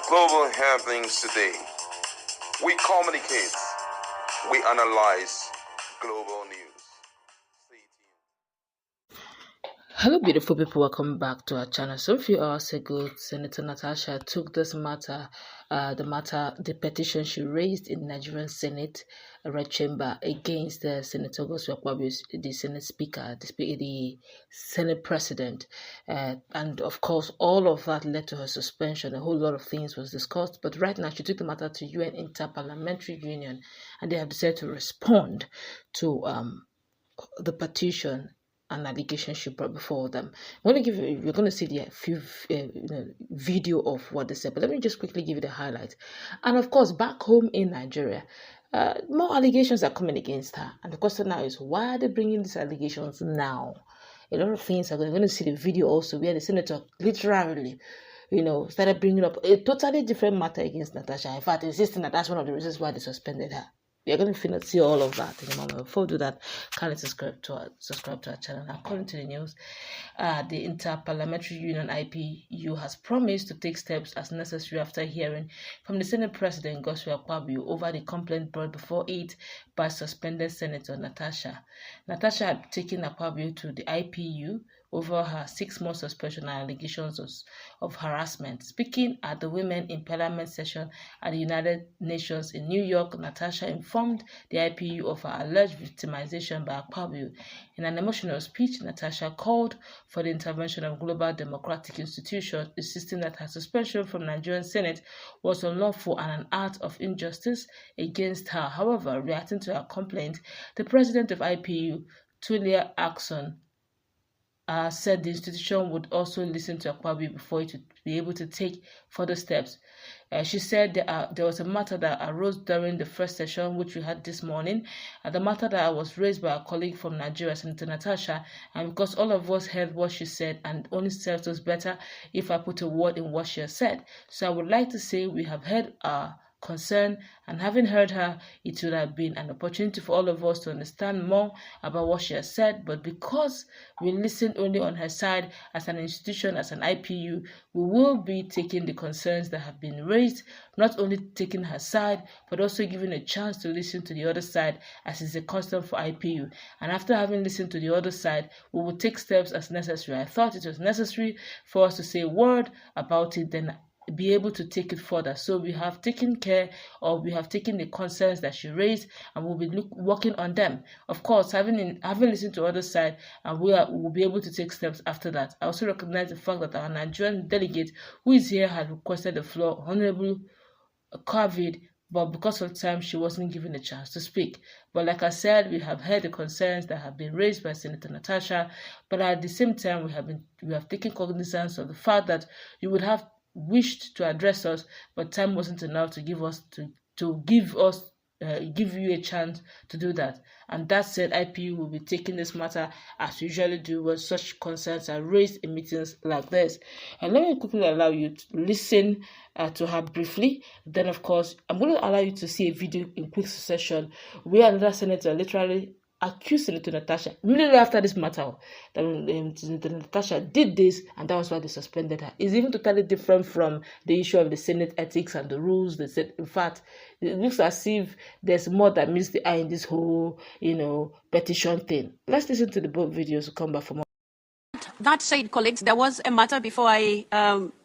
global happenings today. We communicate, we analyze global news. Stay tuned. Hello, beautiful people. Welcome back to our channel. So, a few hours ago, Senator Natasha took this matter, the petition she raised in Nigerian Senate Red Chamber against Senator Godswill Akpabio, the Senate Speaker, the Senate President, and of course, all of that led to her suspension. A whole lot of things was discussed, but right now she took the matter to UN Interparliamentary Union, and they have decided to respond to the petition and allegation she brought before them. We're going to see the few video of what they said, but let me just quickly give you the highlights. And of course, back home in Nigeria, more allegations are coming against her, and the question now is, why are they bringing these allegations now? A lot of things are going to see the video also where the senator literally started bringing up a totally different matter against Natasha. In fact, insisting that that's one of the reasons why they suspended her. We are going to see all of that in a moment. Before we do that, kindly subscribe to our channel. Now, according to the news, the Interparliamentary Union IPU has promised to take steps as necessary after hearing from the Senate President Godswill Akpabio over the complaint brought before it by suspended Senator Natasha. Natasha had taken Akpabio to the IPU over her 6-month suspension and allegations of harassment. Speaking at the Women in Parliament session at the United Nations in New York, Natasha informed the IPU of her alleged victimization by Akpabio. In an emotional speech, Natasha called for the intervention of global democratic institutions, insisting that her suspension from Nigerian Senate was unlawful and an act of injustice against her. However, reacting to her complaint, the president of IPU, Tulia Axon, said the institution would also listen to Akpabio before it would be able to take further steps. She said there was a matter that arose during the first session, which we had this morning, the matter that was raised by a colleague from Nigeria, Senator Natasha, and because all of us heard what she said, and only serves us better if I put a word in what she has said. So I would like to say we have heard concern, and having heard her, it would have been an opportunity for all of us to understand more about what she has said, but because we listened only on her side as an institution, as an IPU, we will be taking the concerns that have been raised, not only taking her side, but also giving a chance to listen to the other side, as is a custom for IPU. And after having listened to the other side, we will take steps as necessary. I thought it was necessary for us to say a word about it, then be able to take it further. So we have taken care, or we have taken the concerns that she raised, and we'll be working on them. Of course, having listened to the other side, and we'll be able to take steps after that. I also recognize the fact that our Nigerian delegate who is here had requested the floor, Honorable COVID, but because of time, she wasn't given a chance to speak. But like I said, we have heard the concerns that have been raised by Senator Natasha, but at the same time, we have taken cognizance of the fact that you would have wished to address us, but time wasn't enough to give you a chance to do that. And that said, IPU will be taking this matter as we usually do when such concerns are raised in meetings like this. And let me quickly allow you to listen to her briefly. Then, of course, I'm going to allow you to see a video in quick succession where another senator literally accused Senator Natasha immediately after this matter that Senator Natasha did this, and that was why they suspended her. It's even totally different from the issue of the Senate ethics and the rules. They said, in fact, it looks as if there's more that meets the eye in this whole, petition thing. Let's listen to the both videos to come back for more. That said, colleagues, there was a matter before I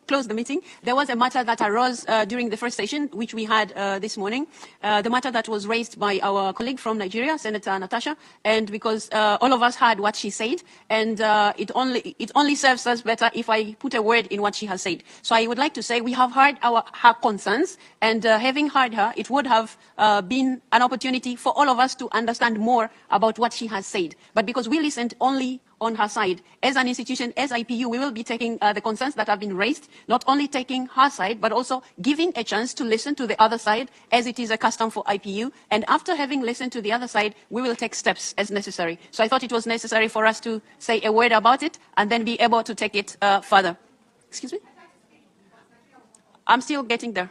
close the meeting. There was a matter that arose during the first session, which we had this morning. The matter that was raised by our colleague from Nigeria, Senator Natasha, and because all of us heard what she said, and it only serves us better if I put a word in what she has said. So I would like to say we have heard her concerns, and having heard her, it would have been an opportunity for all of us to understand more about what she has said. But because we listened only on her side, as an institution, as IPU, we will be taking the concerns that have been raised, not only taking her side, but also giving a chance to listen to the other side, as it is a custom for IPU. And after having listened to the other side, we will take steps as necessary. So I thought it was necessary for us to say a word about it and then be able to take it further. Excuse me? I'm still getting there.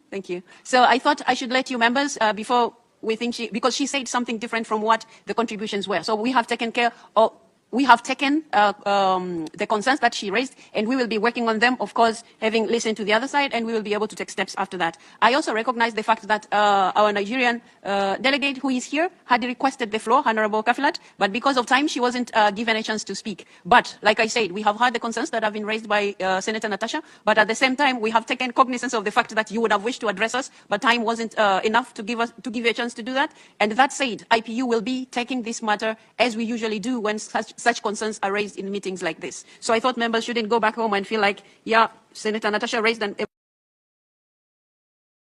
Thank you. So I thought I should let you members before we think because she said something different from what the contributions were. So we have taken care of we have taken the concerns that she raised, and we will be working on them, of course, having listened to the other side, and we will be able to take steps after that. I also recognize the fact that our Nigerian delegate who is here had requested the floor, Honorable Kafilat, but because of time, she wasn't given a chance to speak. But, like I said, we have heard the concerns that have been raised by Senator Natasha, but at the same time, we have taken cognizance of the fact that you would have wished to address us, but time wasn't enough to give you a chance to do that. And that said, IPU will be taking this matter as we usually do when such concerns are raised in meetings like this. So I thought members shouldn't go back home and feel like, yeah, Senator Natasha raised an...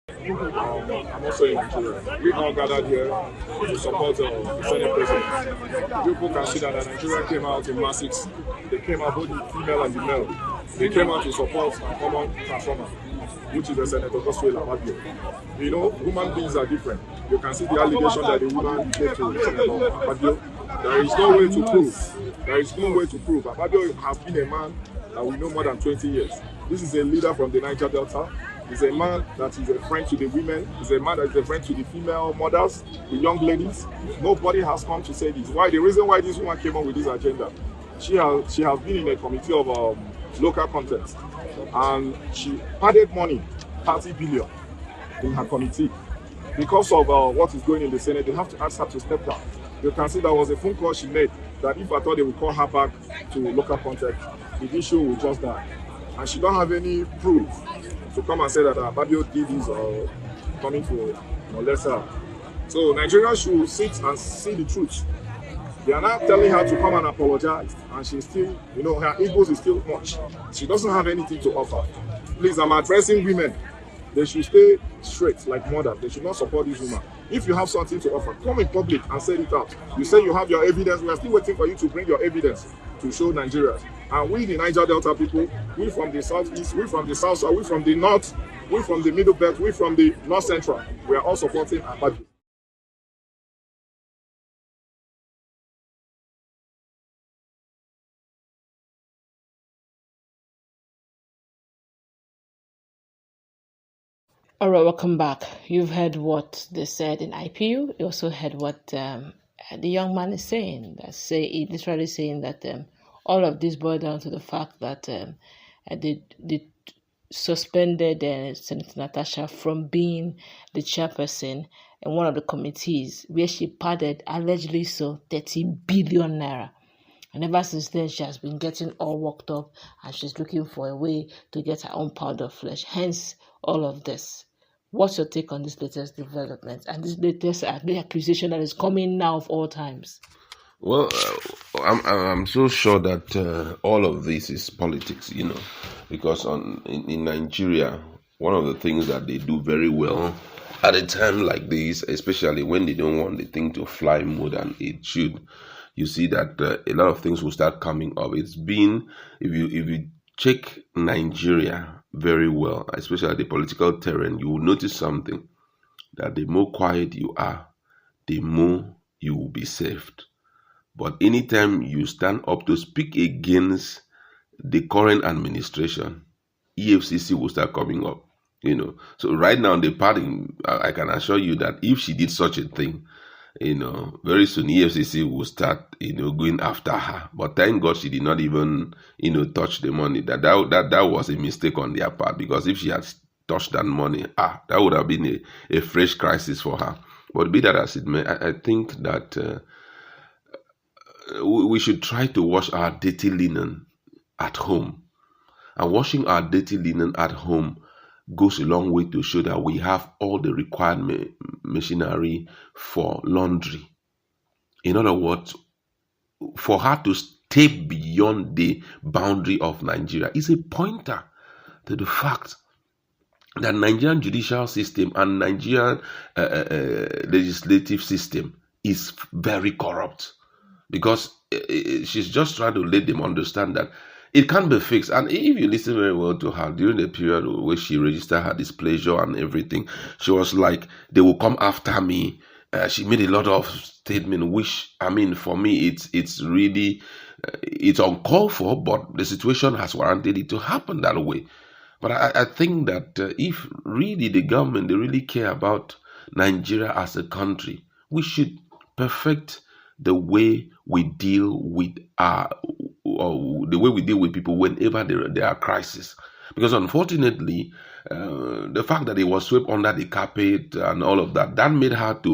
I'm also in Nigeria. We all gathered here to support the Senate President. People can see that Nigeria came out in masses. They came out, both the female and the male. They came out to support a common transformer, which is the Senator Godswill Akpabio. You know, human beings are different. You can see the allegation that the woman gave to Senator Akpabio. There is no way to prove. There is no way to prove. Akpabio has been a man that we know more than 20 years. This is a leader from the Niger Delta. He's a man that is a friend to the women. He's a man that is a friend to the female mothers, the young ladies. Nobody has come to say this. Why? The reason why this woman came up with this agenda, she has been in a committee of local content, and she added money, 30 billion, in her committee. Because of what is going in the Senate, they have to ask her to step down. You can see there was a phone call she made that if I thought they would call her back to local content, the issue will just die. And she don't have any proof to come and say that Akpabio did this or coming to molest her. So Nigerians should sit and see the truth. They are now telling her to come and apologize, and she's still, you know, her egos is still much. She doesn't have anything to offer. Please, I'm addressing women. They should stay straight like mothers. They should not support this woman. If you have something to offer, come in public and say it out. You say you have your evidence. We are still waiting for you to bring your evidence to show Nigerians. And we, the Niger Delta people, we from the southeast, we from the south, we from the north, we from the middle belt, we from the north central, we are all supporting Akpabio. All right, welcome back. You've heard what they said in IPU. You also heard what the young man is saying. He's literally saying that all of this boils down to the fact that they suspended Senator Natasha from being the chairperson in one of the committees where she padded allegedly 30 billion naira. And ever since then, she has been getting all worked up and she's looking for a way to get her own pound of flesh. Hence, all of this. What's your take on this latest development and this latest accusation that is coming now of all times? Well, I'm so sure that all of this is politics, you know, because in Nigeria, one of the things that they do very well at a time like this, especially when they don't want the thing to fly more than it should, you see that a lot of things will start coming up. It's been, if you check Nigeria very well, especially the political terrain, you will notice something, that the more quiet you are, the more you will be saved. But anytime you stand up to speak against the current administration, EFCC will start coming up, you know. So right now, the party, I can assure you that if she did such a thing, you know, very soon EFCC will start, you know, going after her. But thank God she did not even, you know, touch the money. That was a mistake on their part, because if she had touched that money, that would have been a fresh crisis for her. But be that as it may, I think that we should try to wash our dirty linen at home. And washing our dirty linen at home goes a long way to show that we have all the required machinery for laundry. In other words, for her to stay beyond the boundary of Nigeria is a pointer to the fact that Nigerian judicial system and Nigerian legislative system is very corrupt. Because she's just trying to let them understand that it can't be fixed. And if you listen very well to her, during the period where she registered her displeasure and everything, she was like, they will come after me. She made a lot of statements, which, I mean, for me, it's really, it's uncalled for, but the situation has warranted it to happen that way. But I think that if really the government, they really care about Nigeria as a country, we should perfect the way we deal with people whenever there are crises. Because unfortunately, the fact that it was swept under the carpet and all of that, that made her to,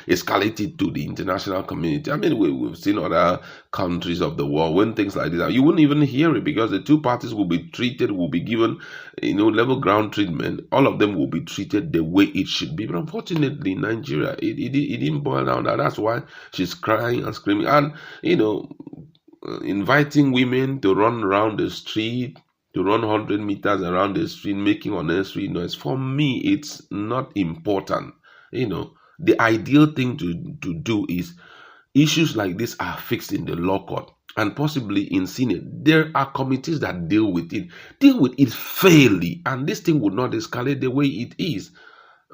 escalate it to the international community. I mean, we've seen other countries of the world when things like this are, you wouldn't even hear it because the two parties will be treated, will be given, level ground treatment. All of them will be treated the way it should be. But unfortunately, in Nigeria, it didn't boil down. That's why she's crying and screaming and, inviting women to run around the street, to run 100 meters around the street, making unnecessary noise. For me, it's not important. The ideal thing to do is issues like this are fixed in the law court and possibly in Senate. There are committees that deal with it fairly, and this thing would not escalate the way it is.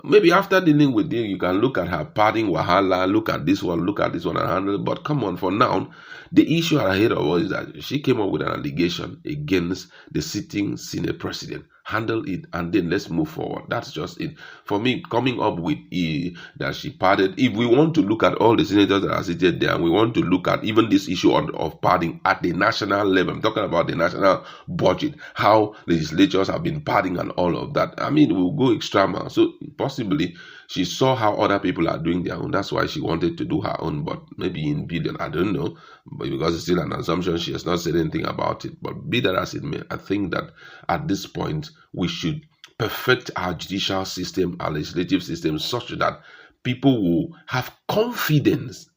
Maybe after dealing with it, you can look at her parting wahala, look at this one and handle it. But come on, for now, the issue ahead of us is that she came up with an allegation against the sitting Senate president. Handle it, and then let's move forward. That's just it. For me, coming up with that she parted, if we want to look at all the senators that are seated there, and we want to look at even this issue of parting at the national level, I'm talking about the national budget, how legislatures have been parting and all of that. I mean, we'll go extra mile. So possibly she saw how other people are doing their own. That's why she wanted to do her own, but maybe in billion, I don't know. But because it's still an assumption, she has not said anything about it. But be that as it may, I think that at this point, we should perfect our judicial system, our legislative system, such that people will have confidence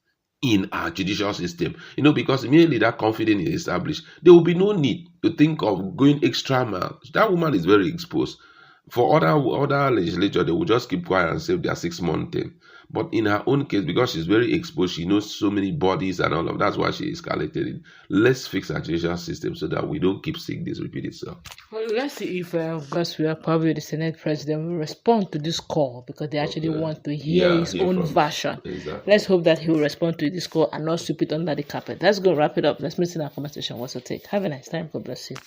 in our judicial system. Because immediately that confidence is established, there will be no need to think of going extra mile. That woman is very exposed. For other legislature, they will just keep quiet and save their 6-month thing. But in her own case, because she's very exposed, she knows so many bodies and all of that's why she escalated it. Let's fix our judicial system so that we don't keep seeing this repeat itself. Well, let's see if Godswill Akpabio, the Senate president, will respond to this call because they actually want to hear his own version. Exactly. Let's hope that he will respond to this call and not sweep it under the carpet. Let's go wrap it up. Let's meet in our conversation. What's your take? Have a nice time. God bless you.